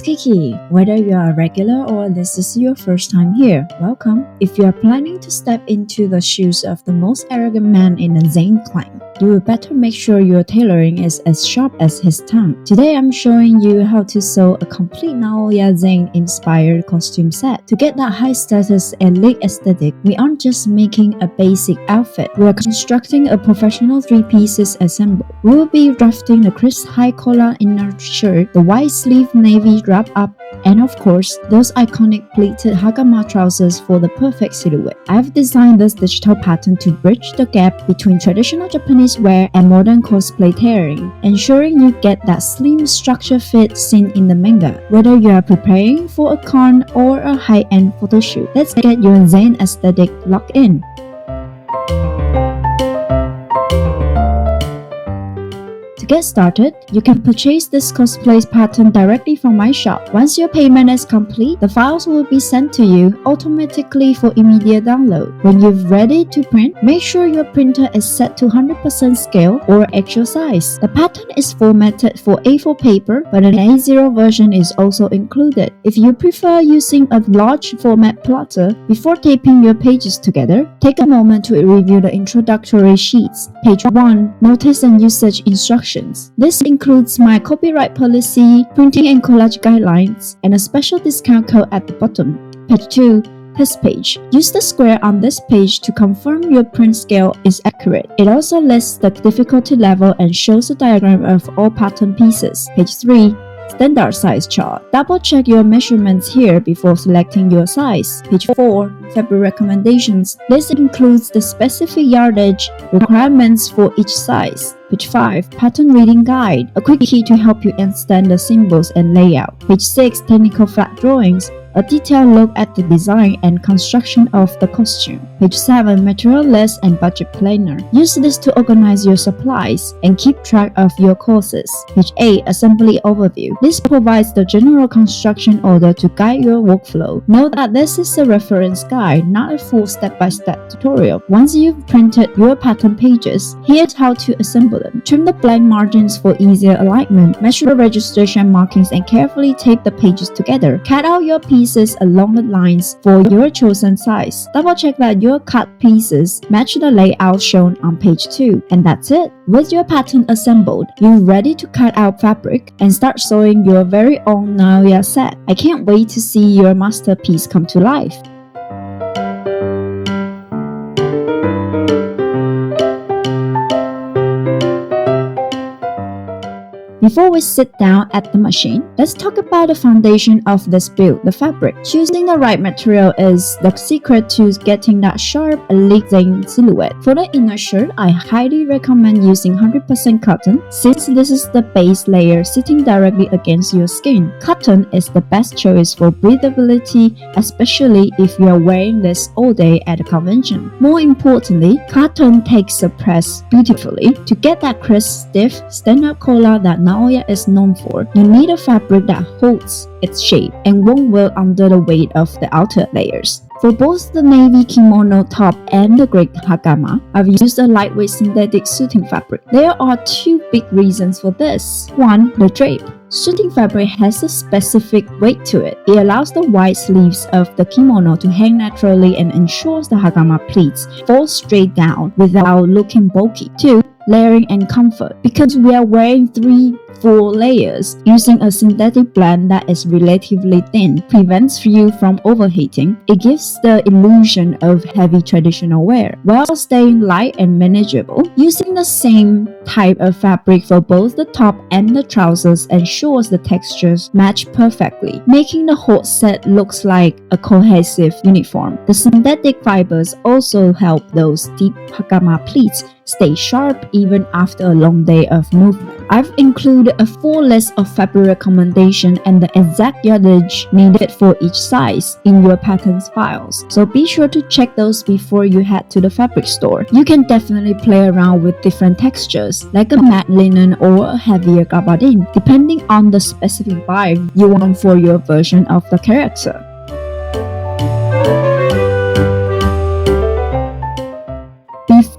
it's Kiki. Whether you are a regular or this is your first time here, welcome. If you are planning to step into the shoes of the most arrogant man in the Zenin clan, you will better make sure your tailoring is as sharp as his tongue. Today I'm showing you how to sew a complete Naoya Zenin inspired costume set. To get that high status elite aesthetic, we aren't just making a basic outfit, we are constructing a professional 3 pieces assemble. We will be drafting the crisp high collar inner shirt, the wide sleeve navy wrap up, and of course, those iconic pleated Hakama trousers for the perfect silhouette. I've designed this digital pattern to bridge the gap between traditional Japanese wear and modern cosplay tailoring, ensuring you get that slim structure fit seen in the manga. Whether you are preparing for a con or a high-end photo shoot, let's get your Zen aesthetic locked in. To get started, you can purchase this cosplay pattern directly from my shop. Once your payment is complete, the files will be sent to you automatically for immediate download. When you're ready to print, make sure your printer is set to 100% scale or actual size. The pattern is formatted for A4 paper, but an A0 version is also included. If you prefer using a large format plotter, before taping your pages together, take a moment to review the introductory sheets. Page 1, Notice and Usage Instructions. This includes my copyright policy, printing and collage guidelines, and a special discount code at the bottom. Page 2, Test page. Use the square on this page to confirm your print scale is accurate. It also lists the difficulty level and shows a diagram of all pattern pieces. Page 3, Standard size chart. Double check your measurements here before selecting your size. Page 4, Fabric recommendations. This includes the specific yardage requirements for each size. Page 5, Pattern Reading Guide. A quick key to help you understand the symbols and layout. Page 6, Technical flat drawings. A detailed look at the design and construction of the costume. Page 7, Material List and Budget Planner. Use this to organize your supplies and keep track of your courses. Page 8, Assembly Overview. This provides the general construction order to guide your workflow. Note that this is a reference guide, not a full step-by-step tutorial. Once you've printed your pattern pages, here's how to assemble them. Trim the blank margins for easier alignment. Measure registration markings and carefully tape the pages together. Cut out your pieces along the lines for your chosen size. Double check that your cut pieces match the layout shown on page 2. And that's it. With your pattern assembled, you're ready to cut out fabric and start sewing your very own Naoya set. I can't wait to see your masterpiece come to life. Before we sit down at the machine, let's talk about the foundation of this build, the fabric. Choosing the right material is the secret to getting that sharp, elite Zenin silhouette. For the inner shirt, I highly recommend using 100% cotton, since this is the base layer sitting directly against your skin. Cotton is the best choice for breathability, especially if you are wearing this all day at a convention. More importantly, cotton takes a press beautifully. To get that crisp, stiff, stand-up collar that Naoya is known for, you need a fabric that holds its shape and won't wilt under the weight of the outer layers. For both the navy kimono top and the gray hakama, I've used a lightweight synthetic suiting fabric. There are 2 big reasons for this. 1, the drape. Suiting fabric has a specific weight to it. It allows the wide sleeves of the kimono to hang naturally and ensures the hakama pleats fall straight down without looking bulky. 2, layering and comfort. Because we are wearing 3 full layers, using a synthetic blend that is relatively thin prevents you from overheating. It gives the illusion of heavy traditional wear while staying light and manageable. Using the same type of fabric for both the top and the trousers ensures the textures match perfectly, making the whole set looks like a cohesive uniform. The synthetic fibers also help those deep hakama pleats stay sharp even after a long day of movement. I've included a full list of fabric recommendations and the exact yardage needed for each size in your patterns files, so be sure to check those before you head to the fabric store. You can definitely play around with different textures, like a matte linen or a heavier gabardine, depending on the specific vibe you want for your version of the character.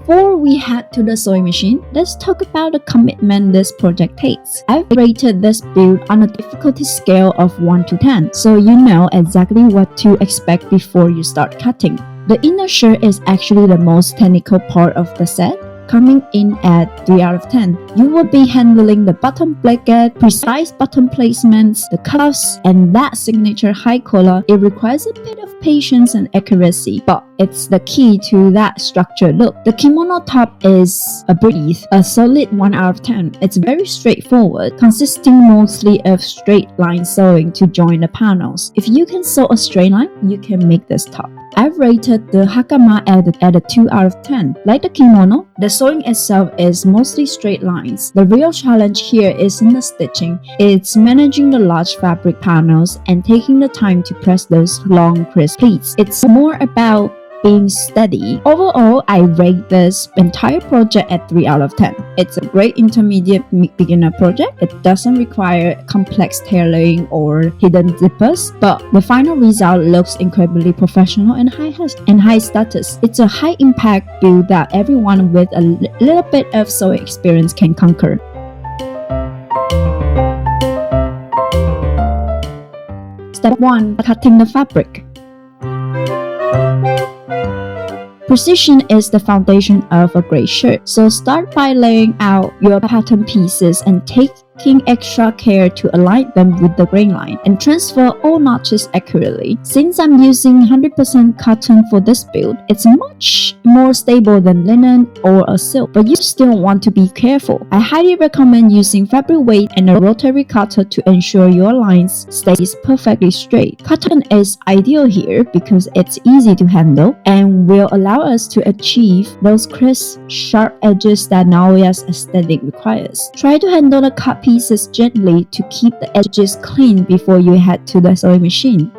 Before we head to the sewing machine, let's talk about the commitment this project takes. I've rated this build on a difficulty scale of 1 to 10, so you know exactly what to expect before you start cutting. The inner shirt is actually the most technical part of the set, coming in at 3 out of 10. You will be handling the button blanket, precise button placements, the cuffs, and that signature high collar. It requires a bit of patience and accuracy, but it's the key to that structured look. The kimono top is a breeze, a solid 1 out of 10. It's very straightforward, consisting mostly of straight line sewing to join the panels. If you can sew a straight line, you can make this top. I've rated the Hakama at a 2 out of 10. Like the kimono, the sewing itself is mostly straight lines. The real challenge here isn't the stitching, it's managing the large fabric panels and taking the time to press those long crisp pleats. It's more about being steady. Overall, I rate this entire project at 3 out of 10. It's a great intermediate beginner project. It doesn't require complex tailoring or hidden zippers, but the final result looks incredibly professional and high status. It's a high impact build that everyone with a little bit of sewing experience can conquer. Step 1. Cutting the fabric. Precision is the foundation of a great shirt, so start by laying out your pattern pieces and taking extra care to align them with the grain line and transfer all notches accurately. Since I'm using 100% cotton for this build, it's much more stable than linen or a silk, but you still want to be careful. I highly recommend using fabric weight and a rotary cutter to ensure your lines stays perfectly straight. Cotton is ideal here because it's easy to handle and will allow us to achieve those crisp, sharp edges that Naoya's aesthetic requires. Try to handle the cut pieces gently to keep the edges clean before you head to the sewing machine.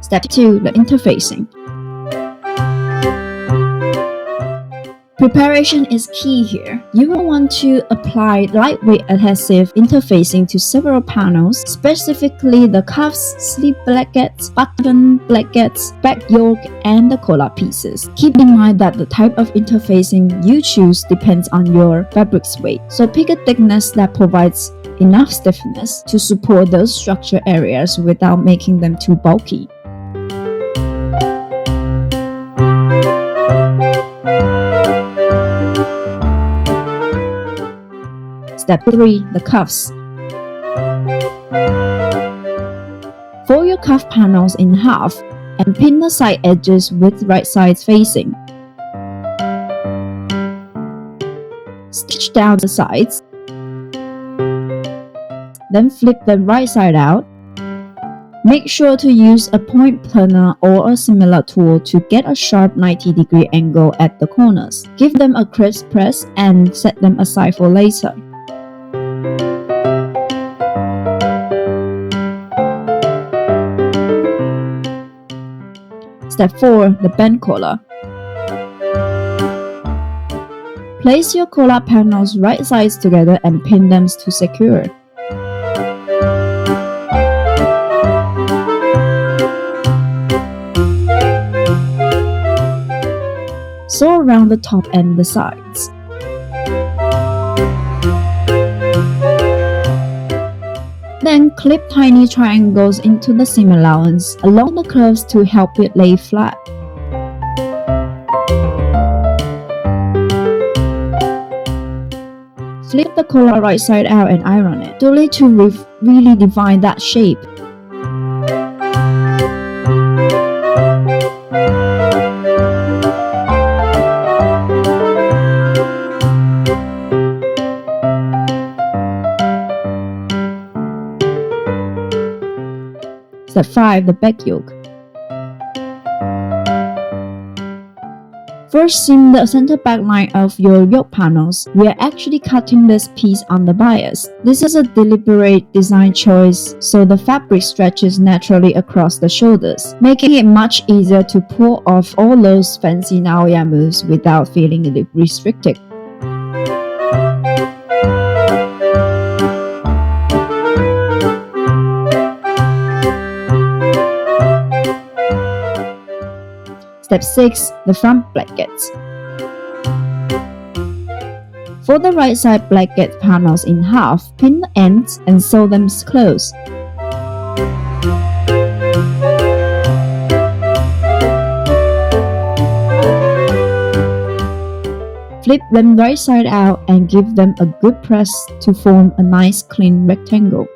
Step 2. The interfacing. Preparation is key here. You will want to apply lightweight adhesive interfacing to several panels, specifically the cuffs, sleeve blankets, button blankets, back yoke, and the collar pieces. Keep in mind that the type of interfacing you choose depends on your fabric's weight, so pick a thickness that provides enough stiffness to support those structure areas without making them too bulky. Step 3. The cuffs. Fold your cuff panels in half and pin the side edges with right sides facing. Stitch down the sides, then flip them right side out. Make sure to use a point turner or a similar tool to get a sharp 90-degree angle at the corners. Give them a crisp press and set them aside for later. Step 4. The band collar. Place your collar panels right sides together and pin them to secure. Sew around the top and the sides. Then clip tiny triangles into the seam allowance along the curves to help it lay flat. Flip the collar right side out and iron it, slowly to really define that shape. Step 5. The back yoke. First, seam the center back line of your yoke panels. We are actually cutting this piece on the bias. This is a deliberate design choice so the fabric stretches naturally across the shoulders, making it much easier to pull off all those fancy Naoya moves without feeling restricted. Step 6. The front blankets. Fold the right side blanket panels in half, pin the ends, and sew them close. Flip them right side out and give them a good press to form a nice clean rectangle.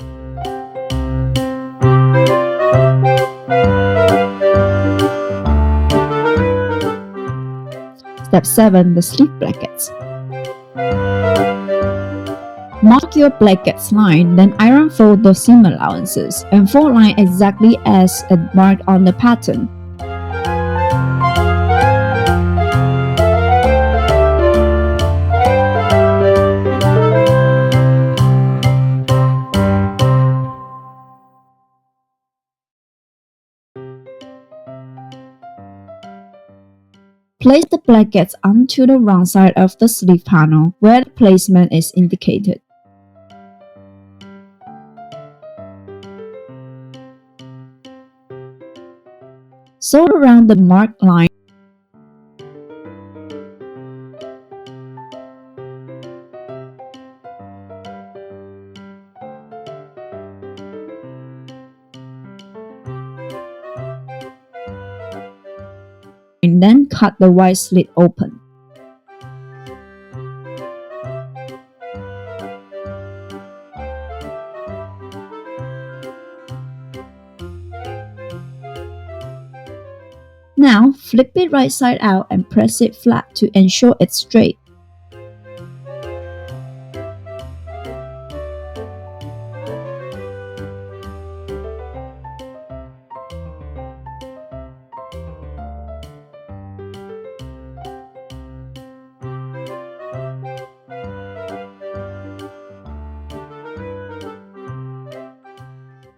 Step 7. The sleeve blankets. Mark your blankets line, then iron fold the seam allowances and fold line exactly as marked on the pattern. Place the blankets onto the wrong side of the sleeve panel where the placement is indicated. Sew around the marked line. And then cut the white slit open. Now, flip it right side out and press it flat to ensure it's straight.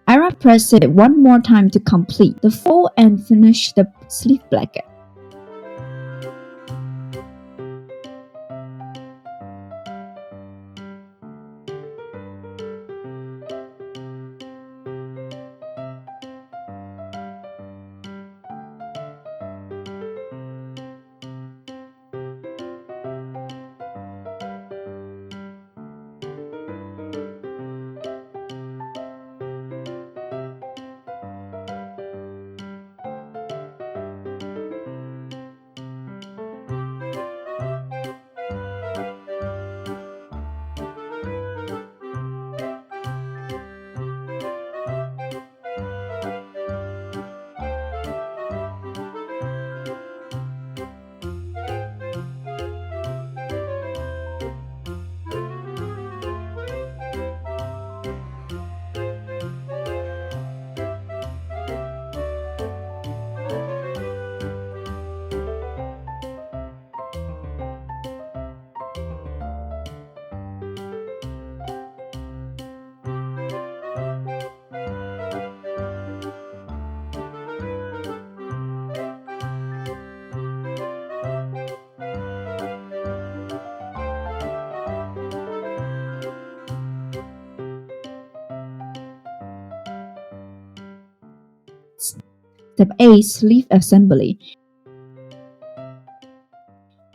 Iron press it one more time to complete the fold and finish the sleeve blanket. Step 8. Sleeve assembly.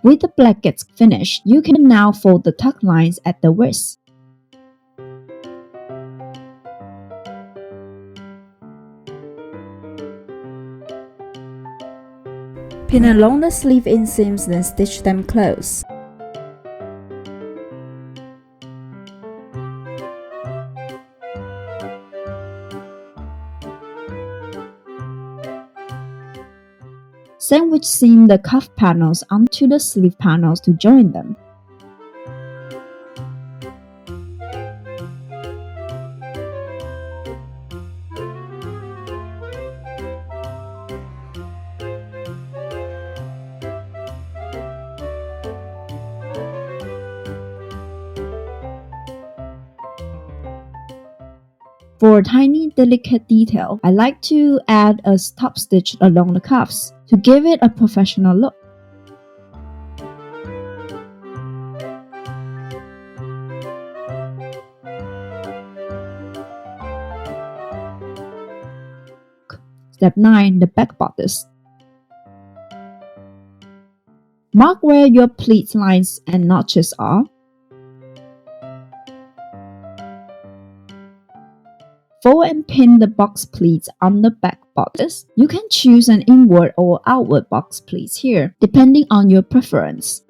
With the blankets finished, you can now fold the tuck lines at the wrist. Pin along the sleeve inseams, then stitch them close. Sandwich seam the cuff panels onto the sleeve panels to join them. For a tiny delicate detail, I like to add a top stitch along the cuffs to give it a professional look. Step 9. The back bodice. Mark where your pleat lines and notches are. Fold and pin the box pleats on the back bodice. You can choose an inward or outward box pleats here, depending on your preference.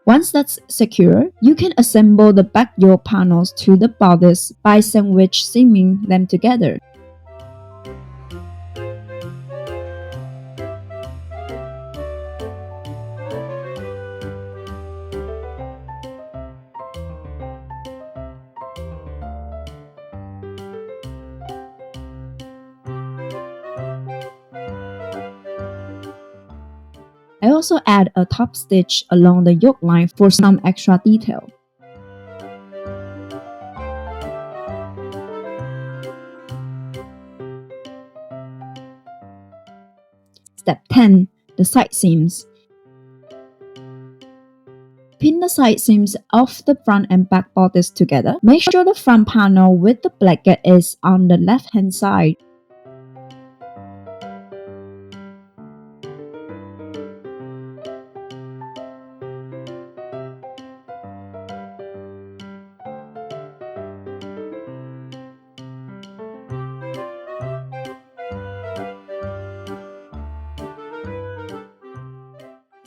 Once that's secure, you can assemble the back yoke panels to the bodice by sandwich seaming them together. I also add a top stitch along the yoke line for some extra detail. Step 10. The side seams. Pin the side seams of the front and back bodice together. Make sure the front panel with the blanket is on the left hand side.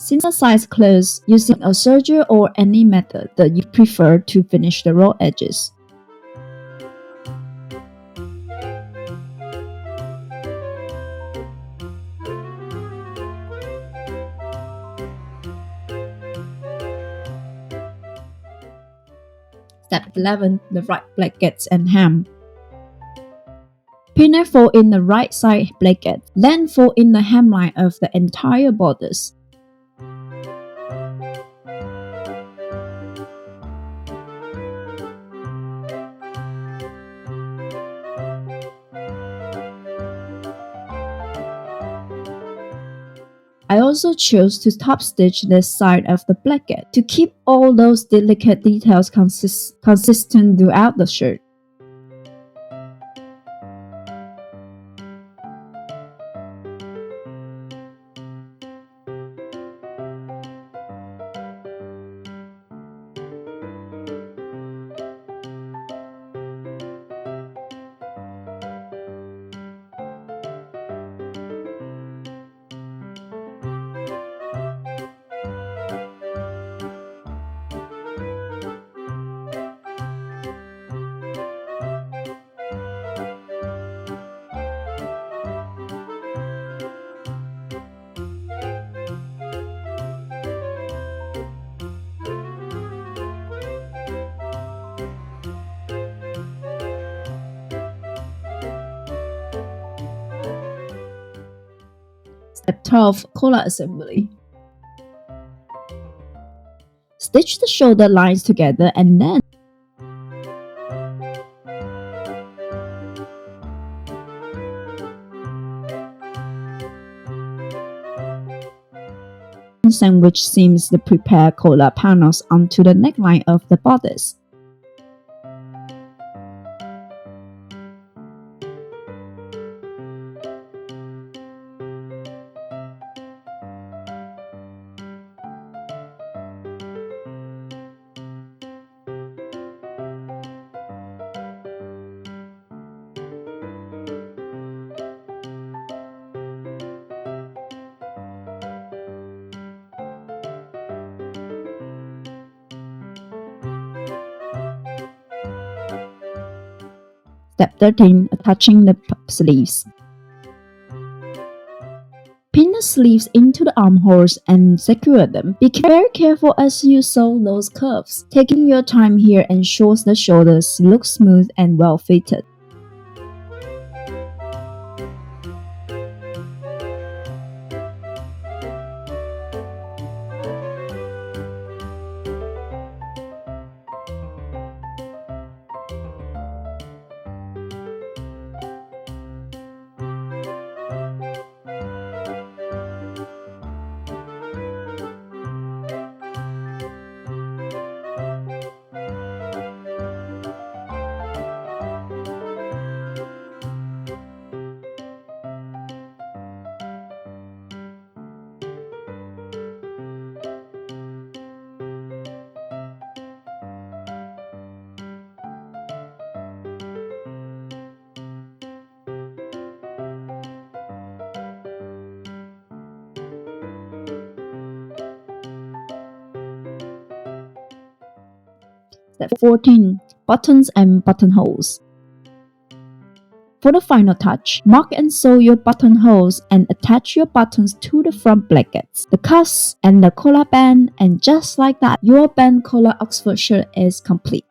Seam the sides close using a serger or any method that you prefer to finish the raw edges. Step 11. The right blankets and hem. Pin and fold in the right side blanket, then fold in the hemline of the entire bodice. I also chose to top stitch this side of the blanket to keep all those delicate details consistent throughout the shirt. Step 12. Collar assembly. Stitch the shoulder lines together and then sandwich seams the prepared collar panels onto the neckline of the bodice. Step 13. Attaching the sleeves. Pin the sleeves into the armholes and secure them. Be very careful as you sew those curves. Taking your time here ensures the shoulders look smooth and well fitted. Step 14. Buttons and buttonholes. For the final touch, mark and sew your buttonholes and attach your buttons to the front blankets, the cuffs, and the collar band, and just like that, your band collar Oxford shirt is complete.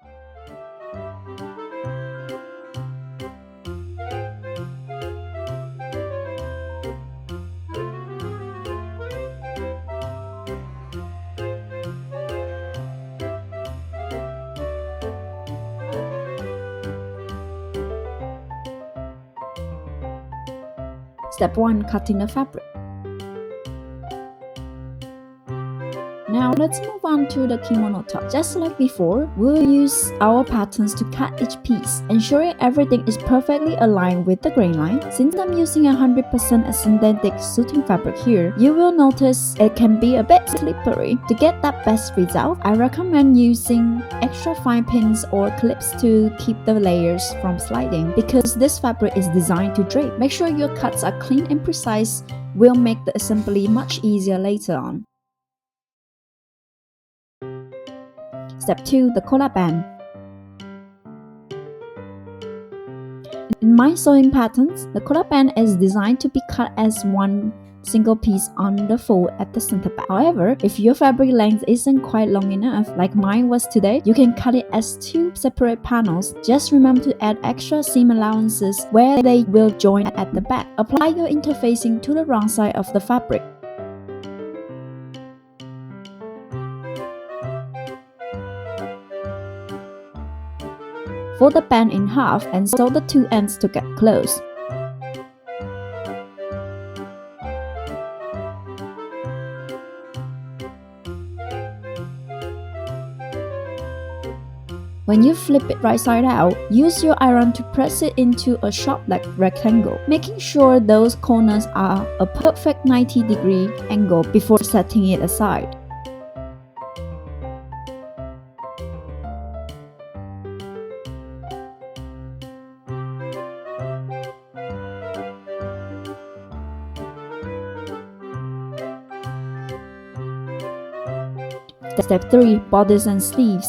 Step 1. Cutting the fabric. Now let's move on to the kimono top. Just like before, we'll use our patterns to cut each piece, ensuring everything is perfectly aligned with the grain line. Since I'm using 100% synthetic suiting fabric here, you will notice it can be a bit slippery. To get that best result, I recommend using extra fine pins or clips to keep the layers from sliding. Because this fabric is designed to drape, make sure your cuts are clean and precise. Will make the assembly much easier later on. Step 2. The collar band. In my sewing patterns, the collar band is designed to be cut as one single piece on the fold at the center back. However, if your fabric length isn't quite long enough, like mine was today, you can cut it as 2 separate panels. Just remember to add extra seam allowances where they will join at the back. Apply your interfacing to the wrong side of the fabric. Fold the band in half and sew the 2 ends to get close. When you flip it right side out, use your iron to press it into a sharp-like rectangle, making sure those corners are a perfect 90-degree angle before setting it aside. Step 3. Bodice and sleeves.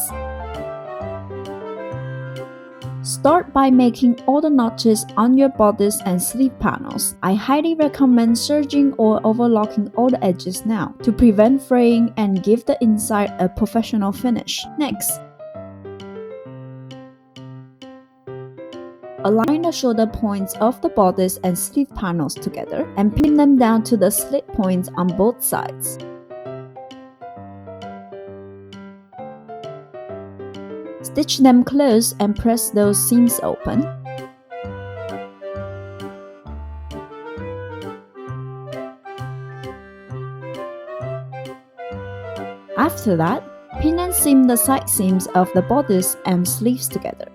Start by making all the notches on your bodice and sleeve panels. I highly recommend serging or overlocking all the edges now to prevent fraying and give the inside a professional finish. Next, align the shoulder points of the bodice and sleeve panels together and pin them down to the slit points on both sides. Stitch them close and press those seams open. After that, pin and seam the side seams of the bodice and sleeves together.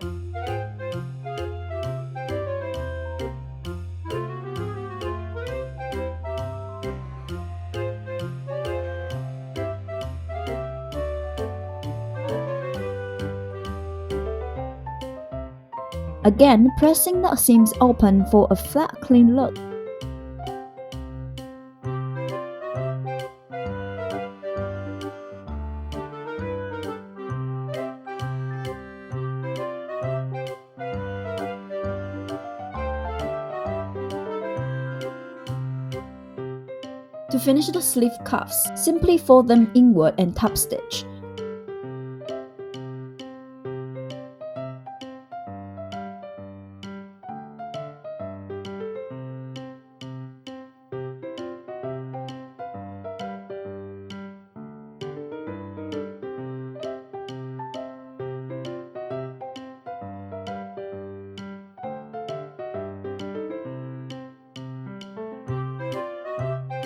Again, pressing the seams open for a flat, clean look. To finish the sleeve cuffs, simply fold them inward and top stitch.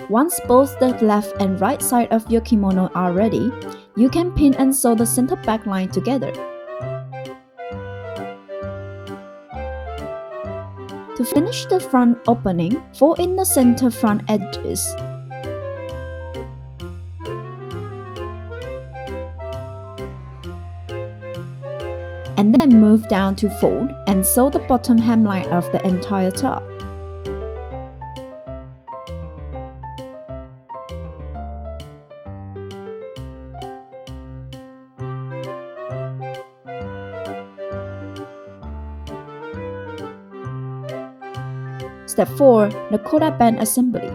Once both the left and right side of your kimono are ready, you can pin and sew the center back line together. To finish the front opening, fold in the center front edges. And then move down to fold and sew the bottom hemline of the entire top. Step 4. The collar band assembly.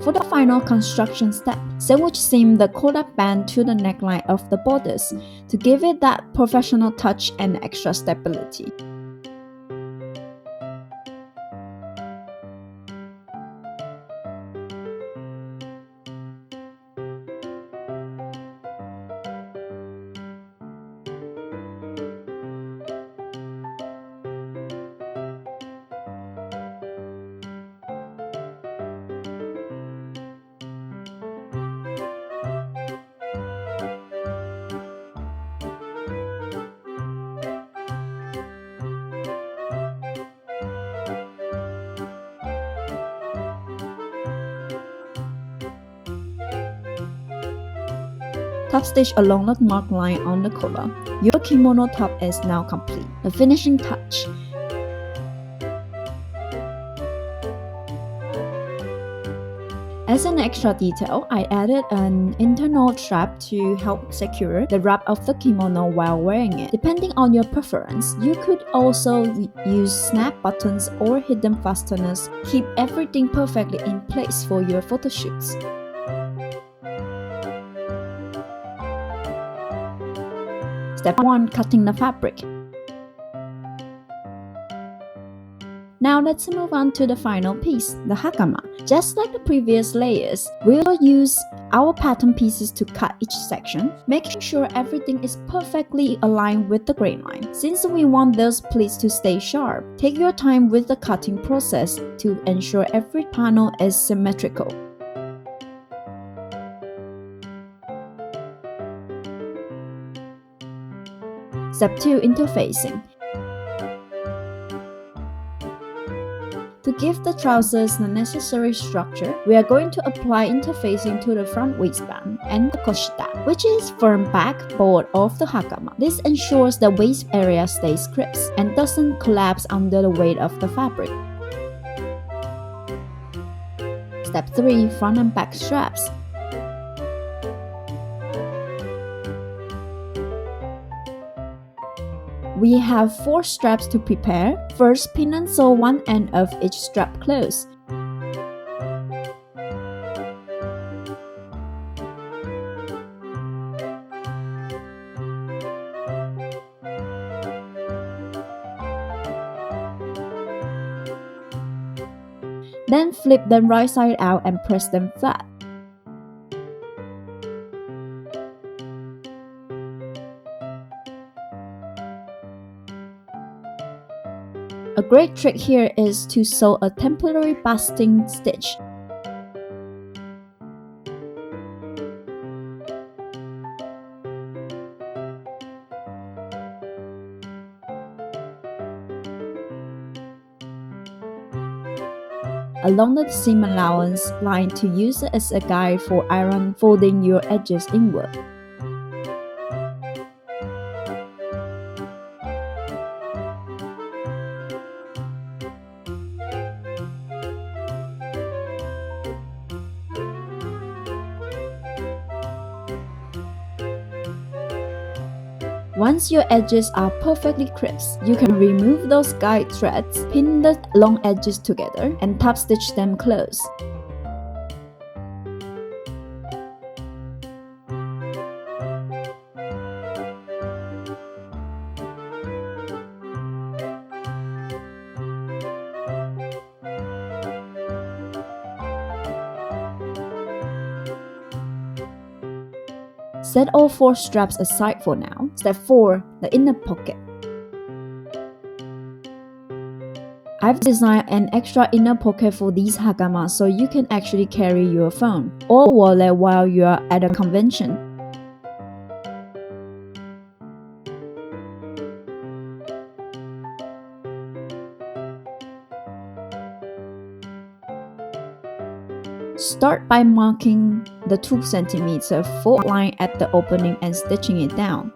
For the final construction step, sandwich seam the collar band to the neckline of the bodice to give it that professional touch and extra stability. Top stitch along the marked line on the collar. Your kimono top is now complete. The finishing touch. As an extra detail, I added an internal strap to help secure the wrap of the kimono while wearing it. Depending on your preference, you could also use snap buttons or hidden fasteners. Keep everything perfectly in place for your photo shoots. Step 1. Cutting the fabric. Now let's move on to the final piece, the hakama. Just like the previous layers, we'll use our pattern pieces to cut each section, making sure everything is perfectly aligned with the grain line. Since we want those pleats to stay sharp, take your time with the cutting process to ensure every panel is symmetrical. Step 2. Interfacing. To give the trousers the necessary structure, we are going to apply interfacing to the front waistband and the koshita, which is firm backboard of the hakama. This ensures the waist area stays crisp and doesn't collapse under the weight of the fabric. Step 3. Front and back straps. We have 4 straps to prepare. First, pin and sew one end of each strap close. Then flip them right side out and press them flat. A great trick here is to sew a temporary basting stitch. Along the seam allowance line to use it as a guide for iron folding your edges inward. Once your edges are perfectly crisp, you can remove those guide threads, pin the long edges together, and top stitch them close. Set all 4 straps aside for now. Step 4. The inner pocket. I've designed an extra inner pocket for these hakama so you can actually carry your phone or wallet while you're at a convention. Start by marking the 2 cm fold line at the opening and stitching it down.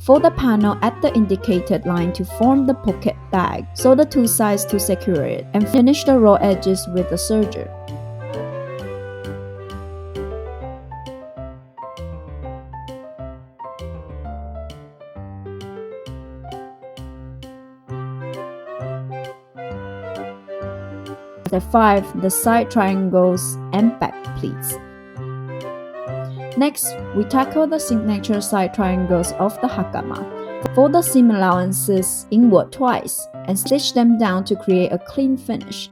Fold the panel at the indicated line to form the pocket bag. Sew the two sides to secure it, and finish the raw edges with a serger. Step 5. The side triangles and back pleats. Next, we tackle the signature side triangles of the hakama. Fold the seam allowances inward twice and stitch them down to create a clean finish.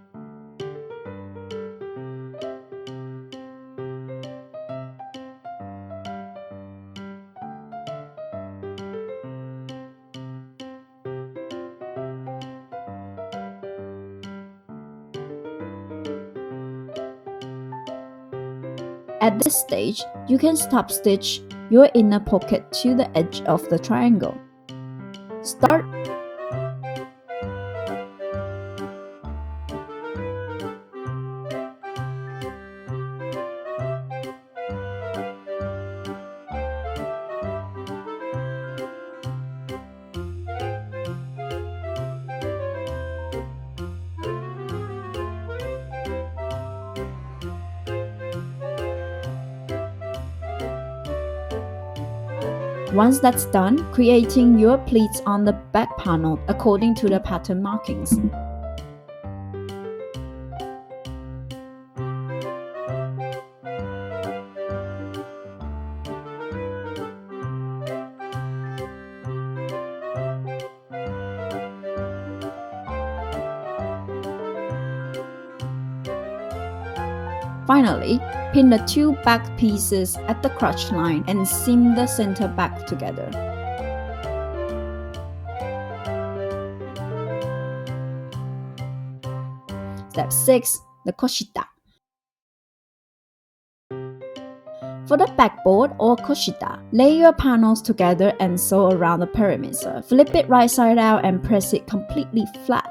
At this stage, you can stop stitch your inner pocket to the edge of the triangle. Start Once that's done, creating your pleats on the back panel according to the pattern markings. Finally, pin the two back pieces at the crotch line and seam the center back together. Step 6. The koshita. For the backboard or koshita, lay your panels together and sew around the perimeter. Flip it right side out and press it completely flat.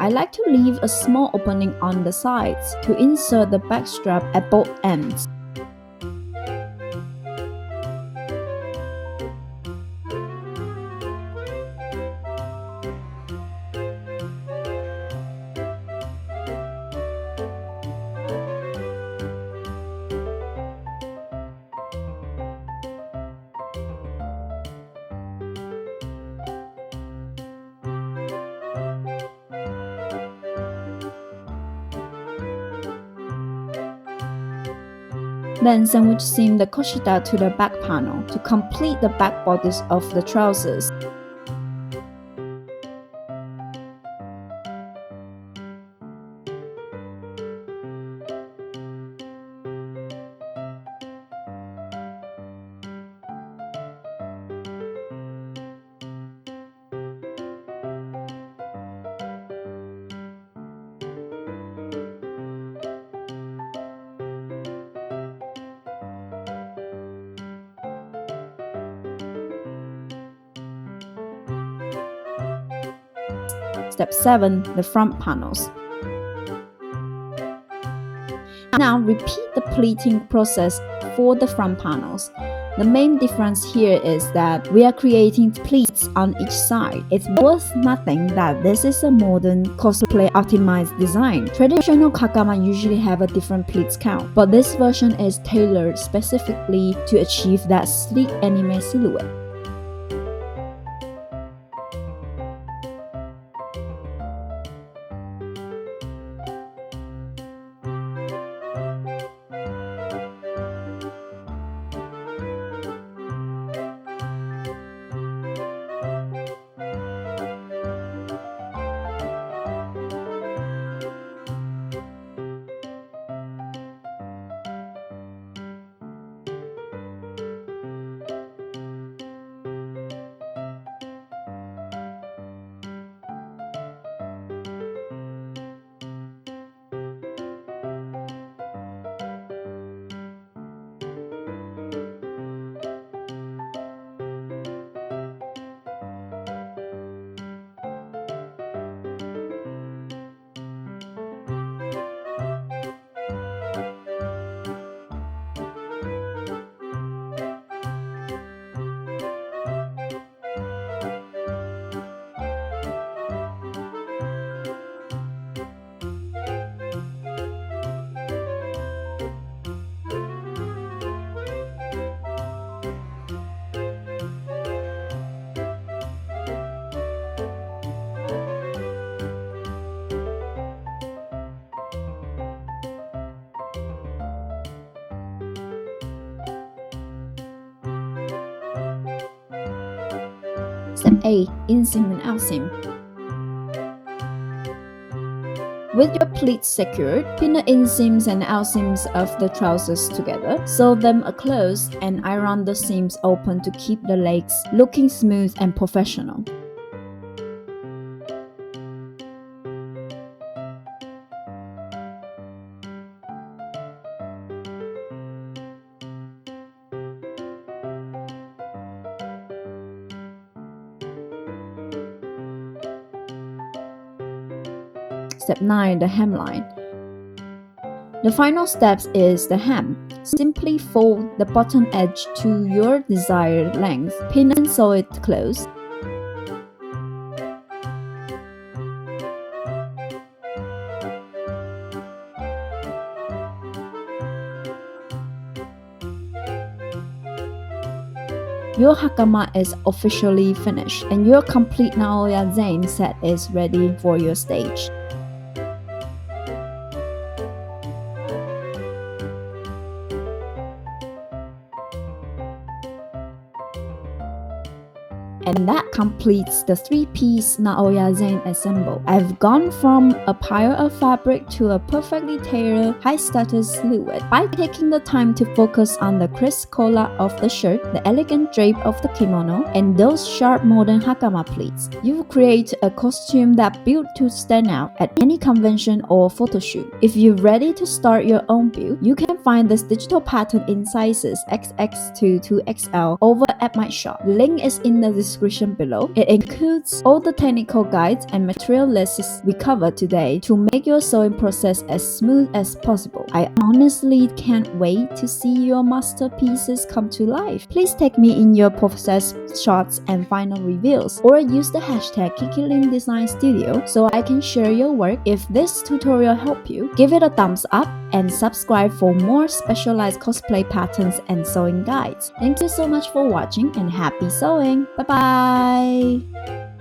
I like to leave a small opening on the sides to insert the back strap at both ends. Then sandwich seam the koshita to the back panel to complete the back bodice of the trousers. Step 7. The front panels. Now repeat the pleating process for the front panels. The main difference here is that we are creating pleats on each side. It's worth nothing that this is a modern cosplay optimized design. Traditional hakama usually have a different pleats count, but this version is tailored specifically to achieve that sleek anime silhouette. Step 8. Inseam and outseam. With your pleats secured, pin the inseams and outseams of the trousers together, sew them close, and iron the seams open to keep the legs looking smooth and professional. Step 9. The hemline. The final step is the hem. Simply fold the bottom edge to your desired length, pin and sew it close. Your hakama is officially finished, and your complete Naoya Zenin set is ready for your stage. And that completes the 3-piece Naoya Zenin ensemble. I've gone from a pile of fabric to a perfectly tailored, high-status silhouette. By taking the time to focus on the crisp collar of the shirt, the elegant drape of the kimono, and those sharp modern hakama pleats, you create a costume that's built to stand out at any convention or photo shoot. If you're ready to start your own build, you can find this digital pattern in sizes XX to 2XL over at my shop. The link is in the description below. It includes all the technical guides and material lists we covered today to make your sewing process as smooth as possible. I honestly can't wait to see your masterpieces come to life. Please tag me in your process shots and final reveals, or use the hashtag Kiki Design Studio so I can share your work. If this tutorial helped you, give it a thumbs up and subscribe for more specialized cosplay patterns and sewing guides. Thank you so much for watching and happy sewing! Bye bye!